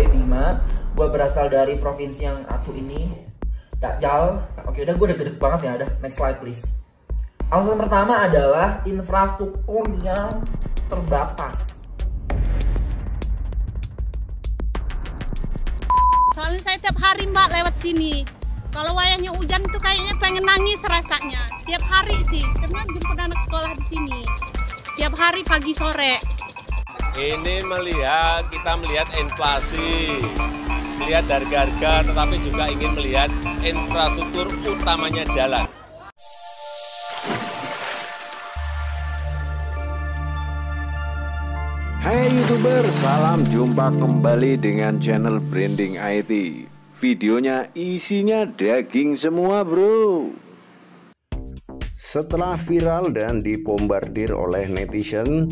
Bima. Gue berasal dari provinsi yang satu ini, Dakjal. Oke, udah gue udah gede banget ya. Udah, next slide please. Alasan pertama adalah infrastruktur yang terbatas. Soalnya saya tiap hari Mbak lewat sini. Kalau wayahnya hujan tuh kayaknya pengen nangis rasanya. Tiap hari sih, karena jemput anak sekolah di sini. Tiap hari pagi sore. Ini kita melihat inflasi, melihat harga-harga, tetapi juga ingin melihat infrastruktur utamanya jalan. Hai YouTuber, salam jumpa kembali dengan channel Branding IT. Videonya isinya daging semua bro. Setelah viral dan dibombardir oleh netizen,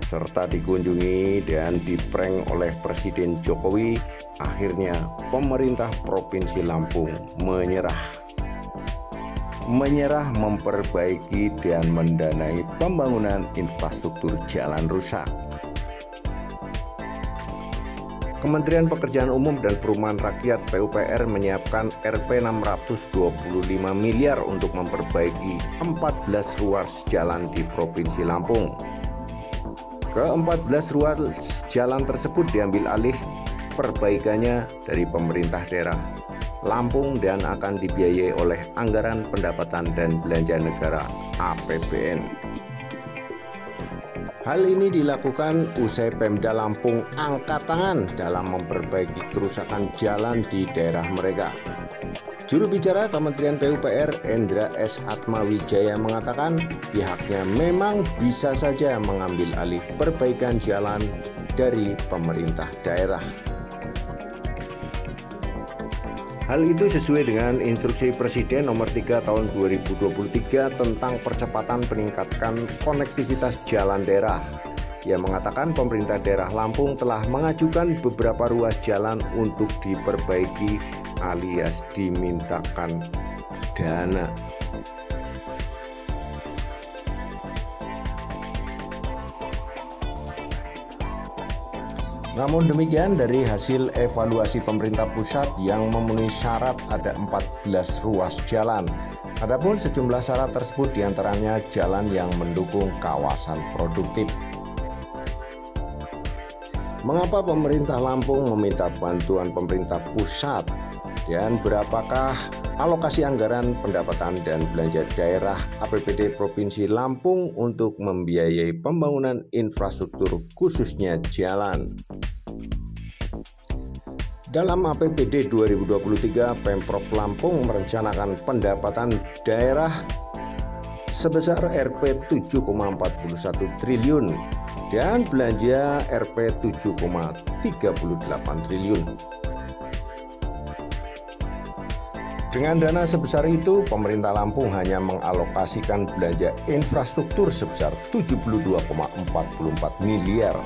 serta dikunjungi dan diprank oleh Presiden Jokowi, akhirnya pemerintah Provinsi Lampung menyerah memperbaiki dan mendanai pembangunan infrastruktur jalan rusak. Kementerian Pekerjaan Umum dan Perumahan Rakyat PUPR menyiapkan Rp 625 miliar untuk memperbaiki 14 ruas jalan di Provinsi Lampung. Ke-14 ruas jalan tersebut diambil alih perbaikannya dari pemerintah daerah Lampung dan akan dibiayai oleh Anggaran Pendapatan dan Belanja Negara (APBN). Hal ini dilakukan usai Pemda Lampung angkat tangan dalam memperbaiki kerusakan jalan di daerah mereka. Juru bicara Kementerian PUPR Endra S. Atmawijaya mengatakan pihaknya memang bisa saja mengambil alih perbaikan jalan dari pemerintah daerah. Hal itu sesuai dengan Instruksi Presiden Nomor 3 Tahun 2023 tentang percepatan peningkatan konektivitas jalan daerah. Ia mengatakan pemerintah daerah Lampung telah mengajukan beberapa ruas jalan untuk diperbaiki alias dimintakan dana. Namun demikian, dari hasil evaluasi pemerintah pusat yang memenuhi syarat ada 14 ruas jalan. Adapun sejumlah syarat tersebut diantaranya jalan yang mendukung kawasan produktif. Mengapa pemerintah Lampung meminta bantuan pemerintah pusat dan berapakah alokasi anggaran pendapatan dan belanja daerah APBD Provinsi Lampung untuk membiayai pembangunan infrastruktur khususnya jalan? Dalam APBD 2023, Pemprov Lampung merencanakan pendapatan daerah sebesar Rp 7,41 triliun dan belanja Rp 7,38 triliun. Dengan dana sebesar itu, pemerintah Lampung hanya mengalokasikan belanja infrastruktur sebesar 72,44 miliar.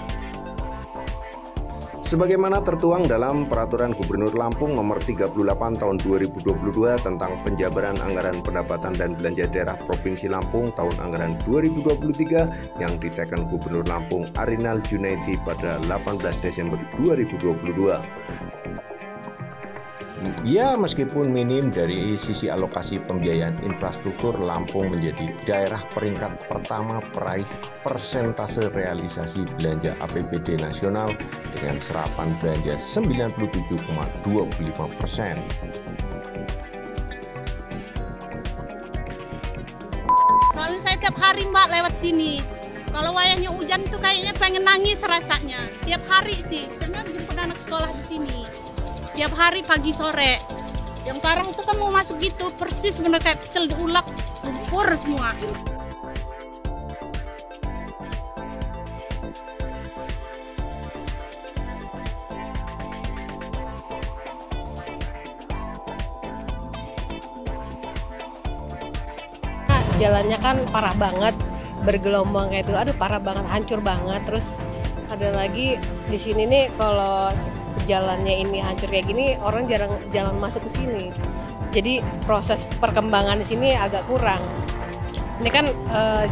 Sebagaimana tertuang dalam Peraturan Gubernur Lampung Nomor 38 Tahun 2022 tentang penjabaran anggaran pendapatan dan belanja daerah Provinsi Lampung tahun anggaran 2023 yang diteken Gubernur Lampung Arinal Junaidi pada 18 Desember 2022. Ya, meskipun minim dari sisi alokasi pembiayaan infrastruktur, Lampung menjadi daerah peringkat pertama peraih persentase realisasi belanja APBD nasional dengan serapan belanja 97,25%. Soalnya saya tiap hari Mbak lewat sini. Kalau wayahnya hujan tuh kayaknya pengen nangis rasanya. Tiap hari sih, karena jemput anak sekolah di sini. Tiap hari pagi sore. Yang parah itu kan mau masuk gitu, persis bener kayak pecel diulek, lumpur semua. Jalannya kan parah banget, bergelombang kayak itu, aduh parah banget, hancur banget. Terus ada lagi di sini nih kalau jalannya ini hancur kayak gini, orang jarang jalan masuk ke sini. Jadi proses perkembangan di sini agak kurang. Ini kan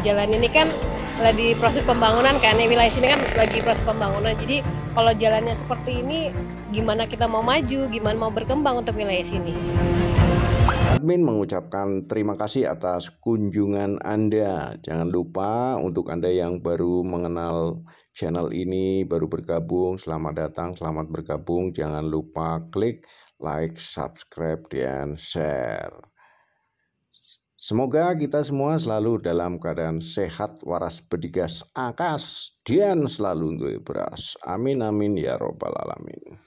jalan ini kan lagi proses pembangunan kan, wilayah sini kan lagi proses pembangunan. Jadi kalau jalannya seperti ini, gimana kita mau maju, gimana mau berkembang untuk wilayah sini. Admin mengucapkan terima kasih atas kunjungan Anda. Jangan lupa untuk Anda yang baru mengenal channel ini, baru bergabung, selamat datang, selamat bergabung. Jangan lupa klik like, subscribe, dan share. Semoga kita semua selalu dalam keadaan sehat, waras, bedigas, akas, dan selalu duwe beras. Amin amin ya robbal alamin.